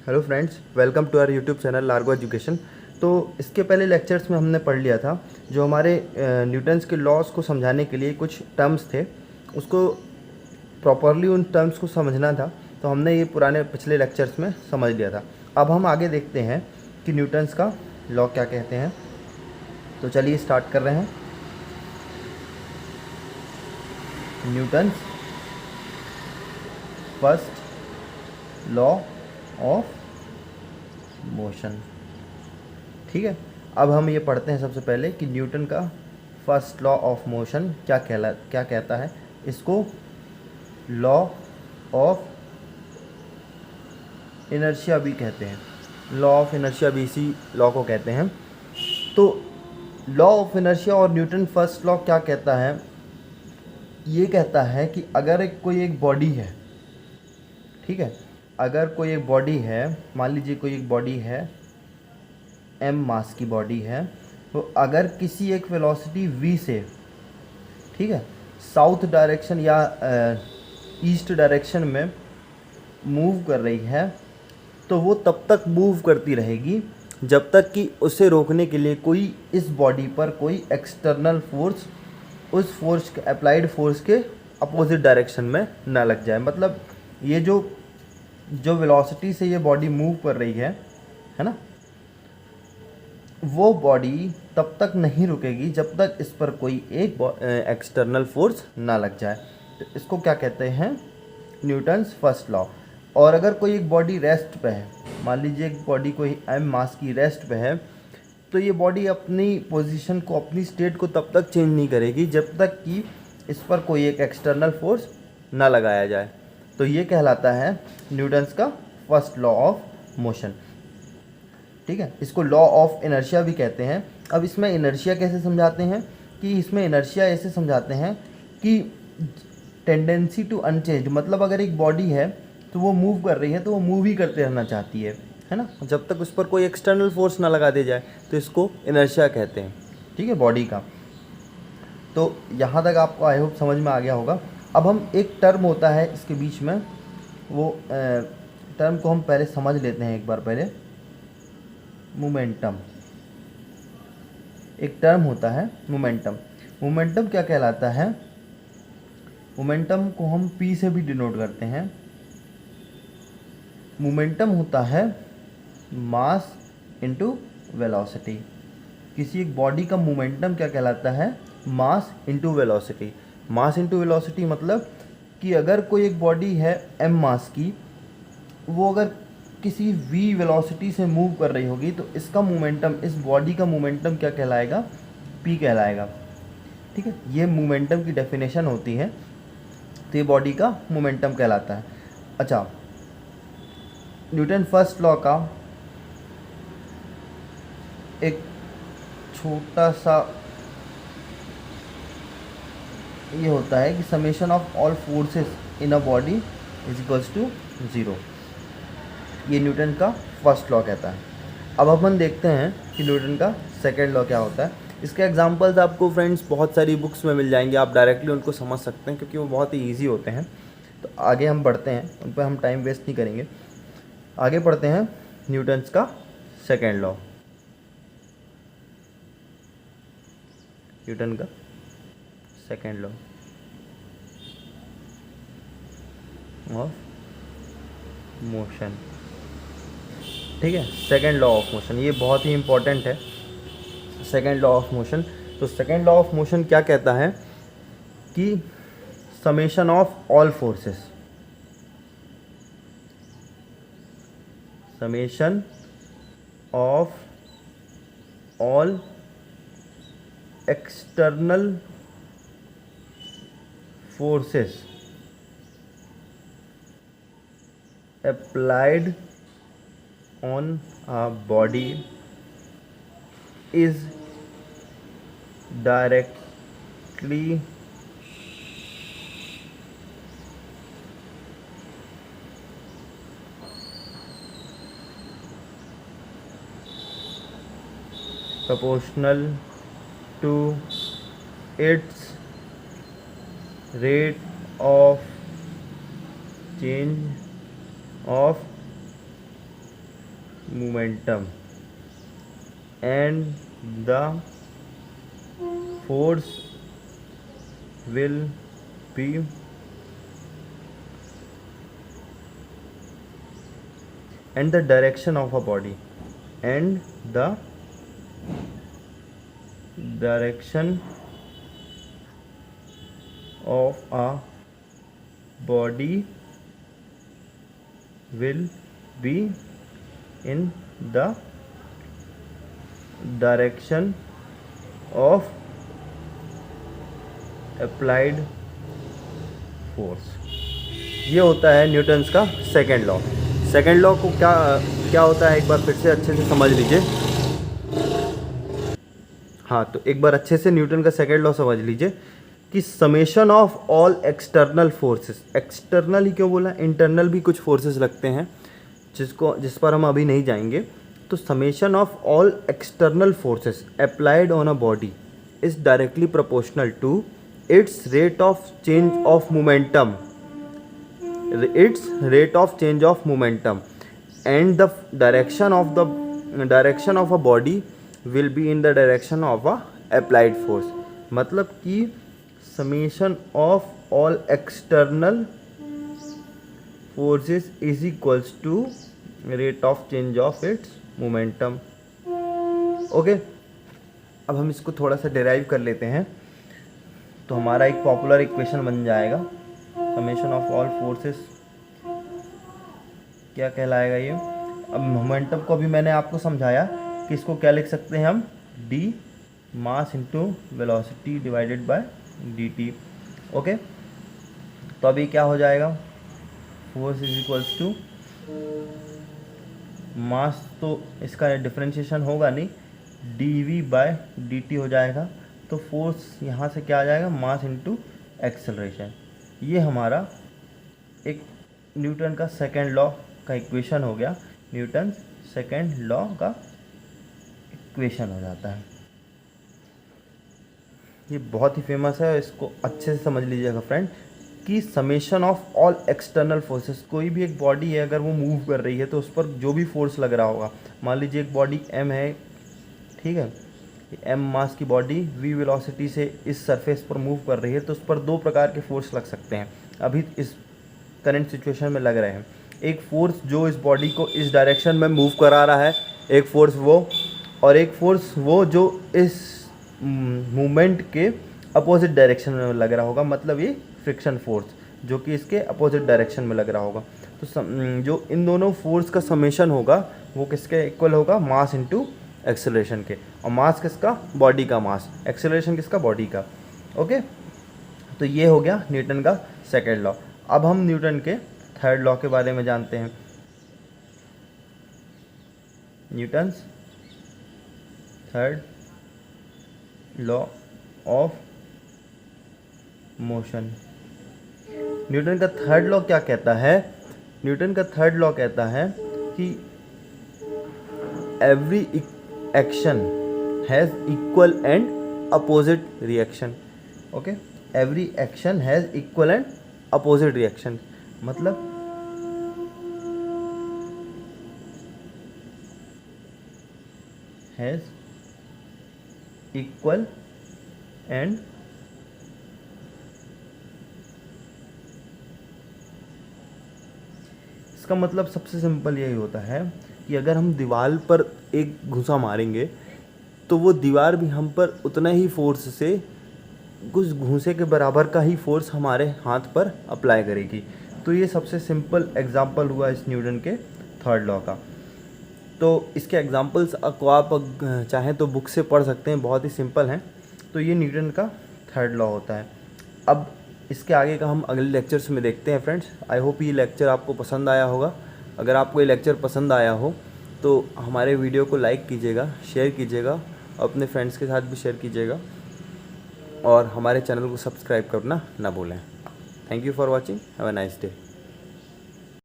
Hello friends, welcome to our YouTube channel Largo Education. तो इसके पहले लेक्चर्स में हमने पढ़ लिया था जो हमारे न्यूटन्स के लॉस को समझाने के लिए कुछ टर्म्स थे, उसको प्रॉपरली उन टर्म्स को समझना था। तो हमने ये पुराने पिछले लेक्चर्स में समझ लिया था। अब हम आगे देखते हैं कि न्यूटन्स का लॉ क्या कहते हैं। तो चलिए स्टार्ट कर रहे हैं। Newton's first law of motion. ठीक है, अब हम ये पढ़ते हैं सबसे पहले कि न्यूटन का फर्स्ट लॉ ऑफ मोशन क्या कहता है। इसको लॉ ऑफ इनर्शिया भी कहते हैं। लॉ ऑफ इनर्शिया भी इसी लॉ को कहते हैं। तो लॉ ऑफ इनर्शिया और न्यूटन फर्स्ट लॉ क्या कहता है, ये कहता है कि अगर कोई एक बॉडी है, ठीक है, अगर कोई एक बॉडी है, मान लीजिए कोई एक बॉडी है, एम मास की बॉडी है, तो अगर किसी एक वेलोसिटी v से, ठीक है, साउथ डायरेक्शन या ईस्ट डायरेक्शन में मूव कर रही है, तो वो तब तक मूव करती रहेगी जब तक कि उसे रोकने के लिए कोई इस बॉडी पर कोई एक्सटर्नल फोर्स उस फोर्स के अप्लाइड फोर्स के अपोजिट डायरेक्शन में ना लग जाए। मतलब ये जो जो वेलोसिटी से ये बॉडी मूव कर रही है ना, वो बॉडी तब तक नहीं रुकेगी जब तक इस पर कोई एक एक्सटर्नल फोर्स ना लग जाए। तो इसको क्या कहते हैं, न्यूटन्स फर्स्ट लॉ। और अगर कोई एक बॉडी रेस्ट पे है, मान लीजिए एक बॉडी कोई एम मास की रेस्ट पे है, तो ये बॉडी अपनी पोजीशन को, अपनी स्टेट को तब तक चेंज नहीं करेगी जब तक कि इस पर कोई एक एक्सटर्नल फोर्स ना लगाया जाए। तो ये कहलाता है न्यूटन्स का फर्स्ट लॉ ऑफ मोशन। ठीक है, इसको लॉ ऑफ इनर्शिया भी कहते हैं। अब इसमें इनर्शिया कैसे समझाते हैं, कि इसमें इनर्शिया ऐसे समझाते हैं कि टेंडेंसी टू अनचेंज, मतलब अगर एक बॉडी है तो वो मूव कर रही है तो वो मूव ही करते रहना चाहती है ना, जब तक उस पर कोई एक्सटर्नल फोर्स ना लगा दिया जाए, तो इसको इनर्शिया कहते हैं। ठीक है, बॉडी का। तो यहाँ तक आपको आई होप समझ में आ गया होगा। अब हम एक टर्म होता है इसके बीच में, वो टर्म को हम पहले समझ लेते हैं एक बार पहले। मोमेंटम, एक टर्म होता है मोमेंटम। मोमेंटम क्या कहलाता है, मोमेंटम को हम P से भी डिनोट करते हैं। मोमेंटम होता है मास इनटू वेलोसिटी। किसी एक बॉडी का मोमेंटम क्या कहलाता है, mass into velocity. Mass into velocity मतलब कि अगर कोई एक बॉडी है m मास की, वो अगर किसी v वेलोसिटी से मूव कर रही होगी, तो इसका मोमेंटम, इस बॉडी का मोमेंटम क्या कहलाएगा, p कहलाएगा। ठीक है, ये मोमेंटम की डेफिनेशन होती है। तो ये बॉडी का मोमेंटम कहलाता है। अच्छा, न्यूटन फर्स्ट लॉ का एक छोटा सा ये होता है कि summation of all forces in a body is equals to 0। ये न्यूटन का फर्स्ट लॉ कहता है। अब अपन देखते हैं कि न्यूटन का सेकंड लॉ क्या होता है। इसके एग्जांपल्स आपको फ्रेंड्स बहुत सारी बुक्स में मिल जाएंगे, आप डायरेक्टली उनको समझ सकते हैं क्योंकि वो बहुत ही ईजी होते हैं। तो आगे हम बढ़ते हैं, उन पर हम टाइम वेस्ट नहीं करेंगे। आगे पढ़ते हैं न्यूटन्स का सेकेंड लॉ। न्यूटन का सेकेंड लॉ ऑफ मोशन। ठीक है, सेकेंड लॉ ऑफ मोशन, ये बहुत ही इंपॉर्टेंट है, सेकेंड लॉ ऑफ मोशन। तो सेकेंड लॉ ऑफ मोशन क्या कहता है कि summation of all forces, summation of all external forces applied on a body is directly proportional to its rate of change of momentum and the force will be and the direction of a body and the direction of a body will be in the direction of applied force। ये होता है Newton's का second law. Second law को क्या होता है एक बार फिर से अच्छे से समझ लीजिए। हाँ, तो एक बार अच्छे से न्यूटन का सेकेंड लॉ समझ लीजिए कि summation of all external forces, external ही क्यों बोला, इंटरनल भी कुछ फोर्सेस लगते हैं जिस पर हम अभी नहीं जाएंगे। तो summation of all external forces applied on a body is directly proportional to its rate of change of momentum, and the direction of a body will be in the direction of a applied force। मतलब कि summation of all external forces is equals to rate of change of its momentum। Okay, अब हम इसको थोड़ा सा derive कर लेते हैं तो हमारा एक पॉपुलर इक्वेशन बन जाएगा। समेशन ऑफ ऑल फोर्सेस क्या कहलाएगा ये। अब मोमेंटम को भी मैंने आपको समझाया कि इसको क्या लिख सकते हैं हम, d mass into velocity divided by dt। Okay, तो अभी क्या हो जाएगा, force is equals to mass, तो इसका डिफरेंशिएशन होगा नहीं, dv बाय dt हो जाएगा। तो फोर्स यहाँ से क्या आ जाएगा, मास इंटू एक्सेलरेशन। ये हमारा एक न्यूटन का सेकेंड लॉ का इक्वेशन हो गया, न्यूटन सेकेंड लॉ का इक्वेशन हो जाता है। ये बहुत ही फेमस है, इसको अच्छे से समझ लीजिएगा फ्रेंड कि summation of all external forces, कोई भी एक बॉडी है अगर वो मूव कर रही है तो उस पर जो भी फोर्स लग रहा होगा, मान लीजिए एक बॉडी m है, ठीक है, m मास की बॉडी v वेलोसिटी से इस सरफेस पर मूव कर रही है तो उस पर दो प्रकार के फोर्स लग सकते हैं, अभी इस करंट सिचुएशन में लग रहे हैं। एक फोर्स जो इस बॉडी को इस डायरेक्शन में मूव करा रहा है, एक फोर्स वो, और एक फोर्स वो जो इस मूवमेंट के अपोजिट डायरेक्शन में लग रहा होगा, मतलब ये फ्रिक्शन फोर्स जो कि इसके अपोजिट डायरेक्शन में लग रहा होगा। तो जो इन दोनों फोर्स का समेशन होगा वो किसके इक्वल होगा, मास इंटू एक्सेलरेशन के। और मास किसका, बॉडी का मास, एक्सेलरेशन किसका, बॉडी का। ओके, तो ये हो गया न्यूटन का सेकेंड लॉ। अब हम न्यूटन के थर्ड लॉ के बारे में जानते हैं। Newton's third law of motion. Newton का थर्ड लॉ क्या कहता है, न्यूटन का थर्ड लॉ कहता है कि every action has equal and opposite reaction. Okay, every action has equal and opposite reaction, मतलब हैज़ इक्वल एंड इसका मतलब सबसे सिंपल यही होता है कि अगर हम दीवार पर एक घुसा मारेंगे तो वो दीवार भी हम पर उतना ही फोर्स से, कुछ घूंसे के बराबर का ही फोर्स हमारे हाथ पर अप्लाई करेगी। तो ये सबसे सिंपल एग्जांपल हुआ इस न्यूटन के थर्ड लॉ का। तो इसके एग्जांपल्स को आप चाहें तो बुक से पढ़ सकते हैं, बहुत ही सिंपल हैं। तो ये न्यूटन का थर्ड लॉ होता है। अब इसके आगे का हम अगले लेक्चर्स में देखते हैं फ्रेंड्स। आई होप ये लेक्चर आपको पसंद आया होगा। अगर आपको ये लेक्चर पसंद आया हो तो हमारे वीडियो को लाइक कीजिएगा, शेयर कीजिएगा, अपने फ्रेंड्स के साथ भी शेयर कीजिएगा और हमारे चैनल को सब्सक्राइब करना ना भूलें। Thank you for watching, have a nice day.